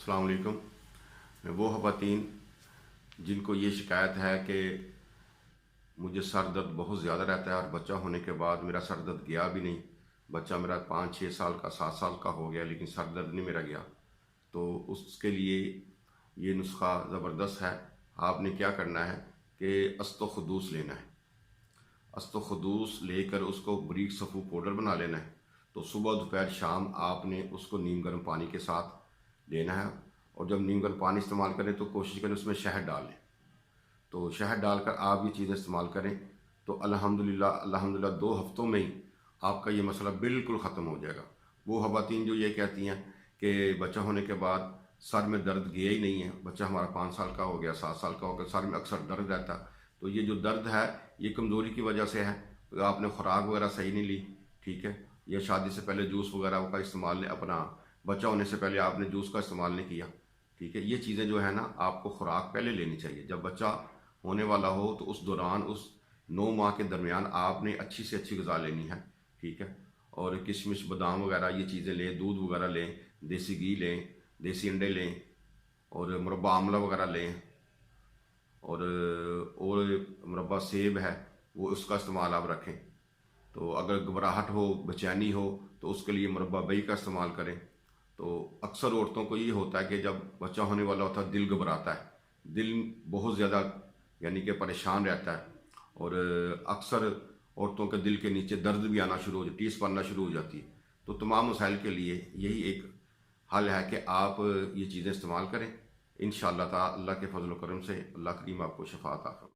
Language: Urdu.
السلام علیکم۔ وہ خواتین جن کو یہ شکایت ہے کہ مجھے سر درد بہت زیادہ رہتا ہے اور بچہ ہونے کے بعد میرا سر درد گیا بھی نہیں، بچہ میرا 5-6 سال کا 7 سال کا ہو گیا لیکن سر درد نہیں میرا گیا، تو اس کے لیے یہ نسخہ زبردست ہے۔ آپ نے کیا کرنا ہے کہ است و خدوس لینا ہے، است و خدوس لے کر اس کو بریک صفو پاؤڈر بنا لینا ہے۔ تو صبح دوپہر شام آپ نے اس کو نیم گرم پانی کے ساتھ لینا ہے، اور جب نیم گرم پانی استعمال کریں تو کوشش کریں اس میں شہد ڈال لیں۔ تو شہد ڈال کر آپ یہ چیزیں استعمال کریں تو الحمدللہ 2 ہفتوں میں ہی آپ کا یہ مسئلہ بالکل ختم ہو جائے گا۔ وہ خواتین جو یہ کہتی ہیں کہ بچہ ہونے کے بعد سر میں درد گیا ہی نہیں ہے، بچہ ہمارا 5 سال کا ہو گیا 7 سال کا ہو گیا، سر میں اکثر درد رہتا، تو یہ جو درد ہے یہ کمزوری کی وجہ سے ہے، آپ نے خوراک وغیرہ صحیح نہیں لی، ٹھیک ہے، یا شادی سے پہلے جوس وغیرہ کا استعمال اپنا بچہ ہونے سے پہلے آپ نے جوس کا استعمال نہیں کیا، ٹھیک ہے۔ یہ چیزیں جو ہے نا آپ کو خوراک پہلے لینی چاہیے، جب بچہ ہونے والا ہو تو اس دوران اس 9 ماہ کے درمیان آپ نے اچھی سے اچھی غذا لینی ہے، ٹھیک ہے، اور کشمش بادام وغیرہ یہ چیزیں لیں، دودھ وغیرہ لیں، دیسی گھی لیں، دیسی انڈے لیں، اور مربع آملہ وغیرہ لیں، اور مربع سیب ہے وہ اس کا استعمال آپ رکھیں۔ تو اگر گھبراہٹ ہو، بے چینی ہو تو اس کے لیے مربع بئی کا استعمال کریں۔ تو اکثر عورتوں کو یہ ہوتا ہے کہ جب بچہ ہونے والا ہوتا ہے دل گھبراتا ہے، دل بہت زیادہ یعنی کہ پریشان رہتا ہے، اور اکثر عورتوں کے دل کے نیچے درد بھی آنا شروع ہو جاتی، ٹیس پڑنا شروع ہو جاتی ہے۔ تو تمام مسائل کے لیے یہی ایک حل ہے کہ آپ یہ چیزیں استعمال کریں، انشاءاللہ تعالی اللہ کے فضل و کرم سے اللہ کریم آپ کو شفا عطا فرمائے۔